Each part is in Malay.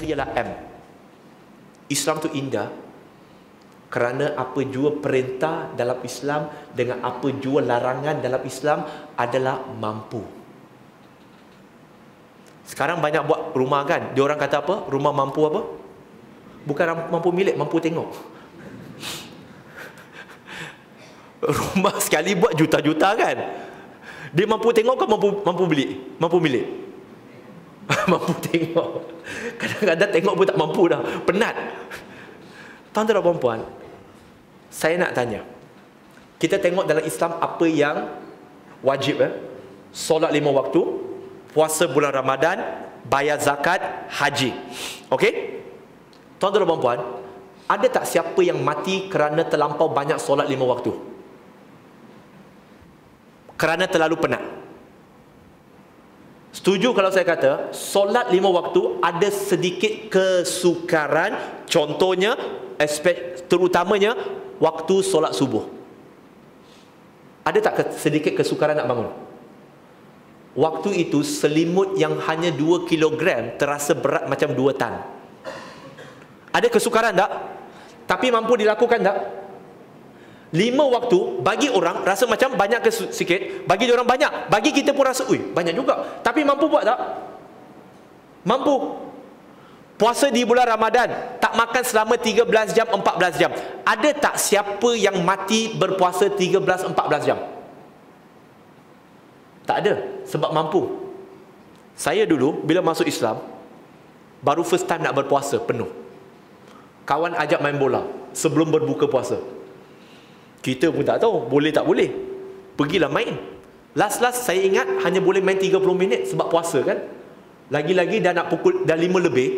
ialah M. Islam tu indah kerana apa jua perintah dalam Islam dengan apa jua larangan dalam Islam adalah mampu. Sekarang banyak buat rumah kan, dia orang kata apa? Rumah mampu apa? Bukan mampu milik, mampu tengok. Rumah sekali buat juta-juta kan. Dia mampu tengok ke mampu beli? Mampu milik. Mampu tengok. Kadang-kadang tengok pun tak mampu dah, penat. Tuan-tuan dan puan-puan, saya nak tanya, kita tengok dalam Islam apa yang wajib, solat 5 waktu, puasa bulan Ramadan, bayar zakat, haji. Okey? Tuan-tuan dan puan-puan, ada tak siapa yang mati kerana terlampau banyak solat 5 waktu? Kerana terlalu penat? Setuju kalau saya kata solat 5 waktu ada sedikit kesukaran, contohnya aspek terutamanya waktu solat subuh. Ada tak sedikit kesukaran nak bangun? Waktu itu selimut yang hanya 2 kilogram terasa berat macam 2 tan. Ada kesukaran tak? Tapi mampu dilakukan tak? 5 waktu bagi orang rasa macam banyak ke sikit, bagi dia orang banyak, bagi kita pun rasa banyak juga. Tapi mampu buat tak? Mampu. Puasa di bulan Ramadan, tak makan selama 13 jam, 14 jam. Ada tak siapa yang mati berpuasa 13-14 jam? Tak ada, sebab mampu. Saya dulu bila masuk Islam, baru first time nak berpuasa penuh. Kawan ajak main bola sebelum berbuka puasa. Kita pun tak tahu boleh tak boleh. Pergilah main. Last saya ingat hanya boleh main 30 minit sebab puasa kan. Lagi-lagi dah nak pukul dah 5 lebih.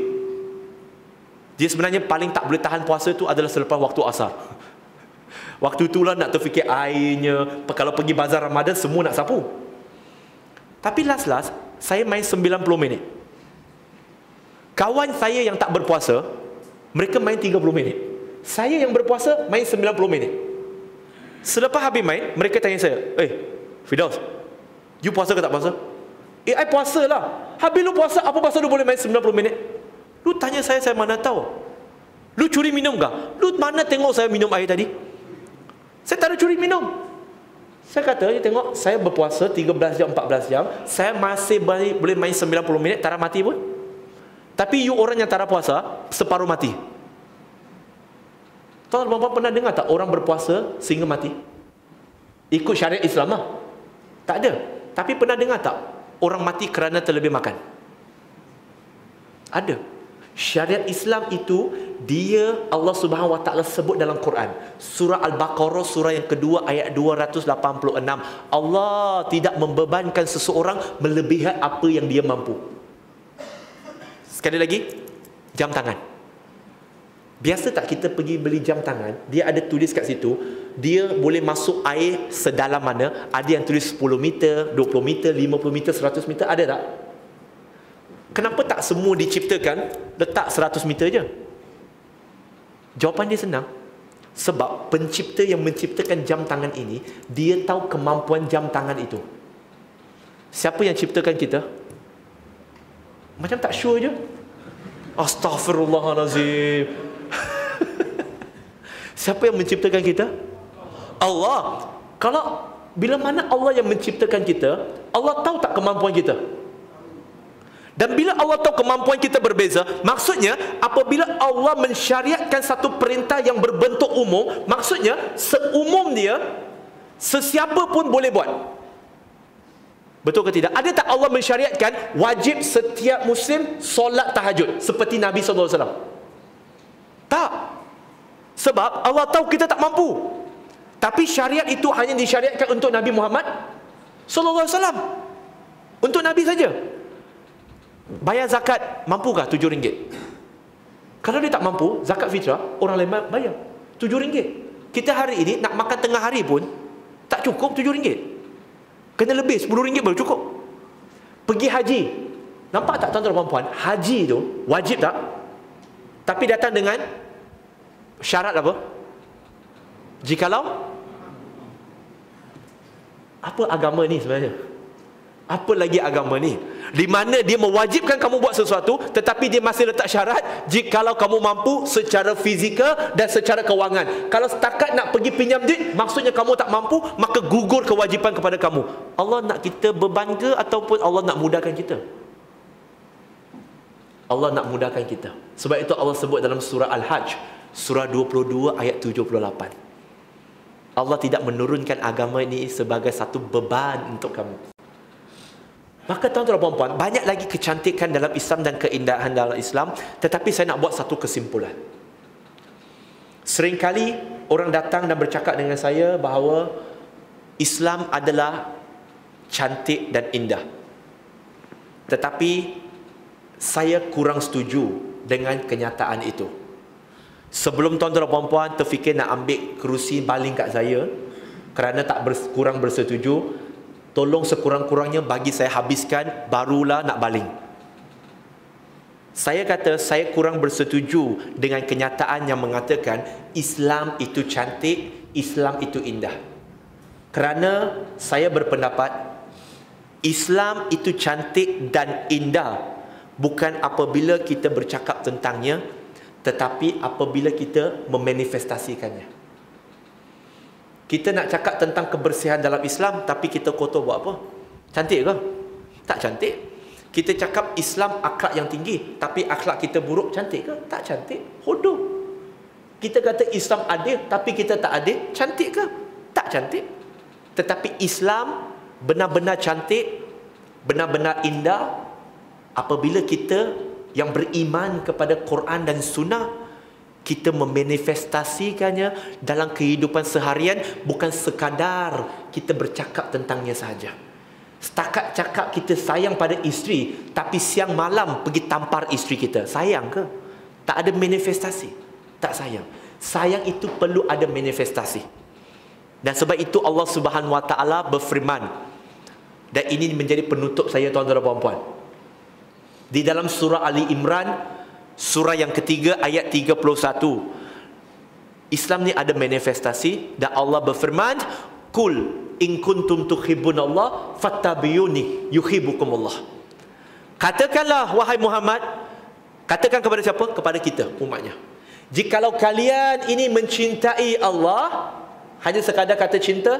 Dia sebenarnya paling tak boleh tahan puasa tu adalah selepas waktu asar. Waktu itulah nak terfikir airnya. Kalau pergi bazar Ramadan semua nak sapu. Tapi last saya main 90 minit. Kawan saya yang tak berpuasa, mereka main 30 minit. Saya yang berpuasa main 90 minit. Selepas habis main, mereka tanya saya, Firdaus, you puasa ke tak puasa? I puasa lah. Habis lu puasa, apa pasal lu boleh main 90 minit? Lu tanya saya mana tahu. Lu curi minum kah? Lu mana tengok saya minum air tadi? Saya tak ada curi minum. Saya kata, you tengok, saya berpuasa 13 jam, 14 jam, saya masih boleh main 90 minit, tak ada mati pun. Tapi you orang yang tak ada puasa, separuh mati. Tuan-tuan pernah dengar tak orang berpuasa sehingga mati? Ikut syariat Islam lah. Tak ada. Tapi pernah dengar tak orang mati kerana terlebih makan? Ada. Syariat Islam itu dia Allah Subhanahu Wa Taala sebut dalam Quran. Surah Al-Baqarah surah yang kedua ayat 286. Allah tidak membebankan seseorang melebihi apa yang dia mampu. Sekali lagi, jam tangan. Biasa tak kita pergi beli jam tangan, dia ada tulis kat situ, dia boleh masuk air sedalam mana, ada yang tulis 10 meter, 20 meter, 50 meter, 100 meter, ada tak? Kenapa tak semua diciptakan letak 100 meter je? Jawapan dia senang. Sebab pencipta yang menciptakan jam tangan ini, dia tahu kemampuan jam tangan itu. Siapa yang ciptakan kita? Macam tak sure je. Astaghfirullahalazim. Siapa yang menciptakan kita? Allah. Kalau bila mana Allah yang menciptakan kita, Allah tahu tak kemampuan kita? Dan bila Allah tahu kemampuan kita berbeza, maksudnya apabila Allah mensyariatkan satu perintah yang berbentuk umum, maksudnya seumum dia, sesiapa pun boleh buat. Betul ke tidak? Ada tak Allah mensyariatkan wajib setiap Muslim solat tahajud seperti Nabi SAW? Tak. Sebab Allah tahu kita tak mampu. Tapi syariat itu hanya disyariatkan untuk Nabi Muhammad SAW. Untuk Nabi saja. Bayar zakat, mampukah RM7? Kalau dia tak mampu, zakat fitrah, orang lain bayar RM7. Kita hari ini nak makan tengah hari pun tak cukup RM7. Kena lebih, RM10 baru cukup. Pergi haji. Nampak tak tuan-tuan dan puan-puan? Haji tu wajib tak? Tapi datang dengan syarat apa? Jikalau apa agama ni sebenarnya? Apa lagi agama ni? Di mana dia mewajibkan kamu buat sesuatu, tetapi dia masih letak syarat jikalau kamu mampu secara fizikal dan secara kewangan. Kalau setakat nak pergi pinjam duit, maksudnya kamu tak mampu, maka gugur kewajipan kepada kamu. Allah nak kita beban ke, ataupun Allah nak mudahkan kita? Allah nak mudahkan kita. Sebab itu Allah sebut dalam surah Al-Hajj, surah 22 ayat 78. Allah tidak menurunkan agama ini sebagai satu beban untuk kamu. Maka tuan-tuan dan puan-puan, banyak lagi kecantikan dalam Islam dan keindahan dalam Islam, tetapi saya nak buat satu kesimpulan. Seringkali orang datang dan bercakap dengan saya bahawa Islam adalah cantik dan indah. Tetapi saya kurang setuju dengan kenyataan itu. Sebelum tuan-tuan dan puan-puan terfikir nak ambil kerusi baling kat saya kerana kurang bersetuju, tolong sekurang-kurangnya bagi saya habiskan, barulah nak baling. Saya kata saya kurang bersetuju dengan kenyataan yang mengatakan Islam itu cantik, Islam itu indah. Kerana saya berpendapat Islam itu cantik dan indah bukan apabila kita bercakap tentangnya, tetapi apabila kita memanifestasikannya. Kita nak cakap tentang kebersihan dalam Islam, tapi kita kotor buat apa? Cantik ke? Tak cantik. Kita cakap Islam akhlak yang tinggi, tapi akhlak kita buruk, cantik ke? Tak cantik. Hodoh. Kita kata Islam adil, tapi kita tak adil, cantik ke? Tak cantik. Tetapi Islam benar-benar cantik, benar-benar indah apabila kita yang beriman kepada Quran dan Sunnah, kita memanifestasikannya dalam kehidupan seharian, bukan sekadar kita bercakap tentangnya sahaja. Setakat cakap kita sayang pada isteri, tapi siang malam pergi tampar isteri kita, sayang ke? Tak ada manifestasi. Tak sayang. Sayang itu perlu ada manifestasi. Dan sebab itu Allah Subhanahu Wa Taala berfirman, dan ini menjadi penutup saya tuan-tuan dan puan-puan, di dalam surah Ali Imran, surah yang ketiga ayat 31. Islam ni ada manifestasi, dan Allah berfirman, "Qul in kuntum tuhibbunallah fattabi'uni yuhibbukumullah." Katakanlah wahai Muhammad, katakan kepada siapa? Kepada kita, umatnya. Jikalau kalian ini mencintai Allah, hanya sekadar kata cinta,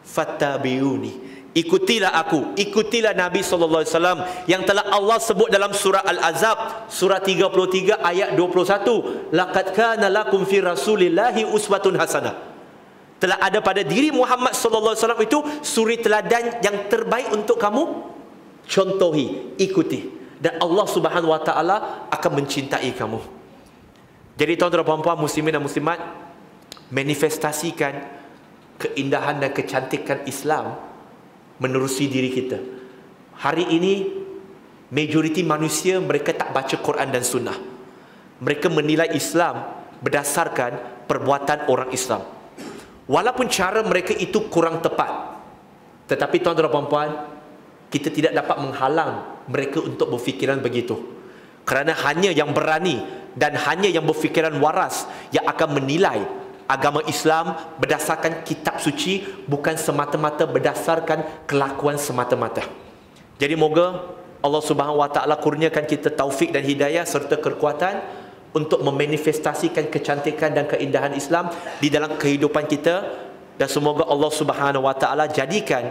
fattabi'uni, ikutilah aku, ikutilah Nabi SAW yang telah Allah sebut dalam surah Al-Ahzab, surah 33 ayat 21. Laqad kana lakum fi rasulillahi uswatun hasanah. Telah ada pada diri Muhammad SAW itu suri teladan yang terbaik untuk kamu contohi, ikuti. Dan Allah Subhanahu Wa Taala akan mencintai kamu. Jadi tuan-tuan dan puan-puan, muslimin dan muslimat, manifestasikan keindahan dan kecantikan Islam menerusi diri kita. Hari ini majoriti manusia mereka tak baca Quran dan Sunnah. Mereka menilai Islam berdasarkan perbuatan orang Islam. Walaupun cara mereka itu kurang tepat, tetapi tuan-tuan dan puan-puan, kita tidak dapat menghalang mereka untuk berfikiran begitu. Kerana hanya yang berani dan hanya yang berfikiran waras yang akan menilai agama Islam berdasarkan kitab suci, bukan semata-mata berdasarkan kelakuan semata-mata. Jadi moga Allah Subhanahu Wa Taala kurniakan kita taufik dan hidayah serta kekuatan untuk memanifestasikan kecantikan dan keindahan Islam di dalam kehidupan kita, dan semoga Allah Subhanahu Wa Taala jadikan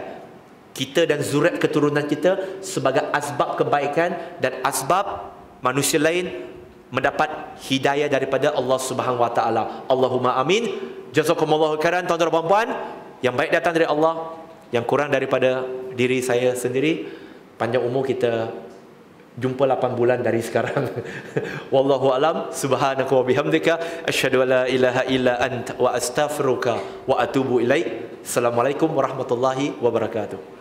kita dan zuriat keturunan kita sebagai asbab kebaikan dan asbab manusia lain mendapat hidayah daripada Allah Subhanahu Wa Taala. Allahumma amin. Jazakumullahu khairan tuan-tuan dan puan-puan. Yang baik datang dari Allah, yang kurang daripada diri saya sendiri. Panjang umur kita jumpa 8 bulan dari sekarang. Wallahu alam. Subhanaka wa bihamdika asyhadu an la ilaha illa anta wa astaghfiruka wa atubu ilaik. Assalamualaikum warahmatullahi wabarakatuh.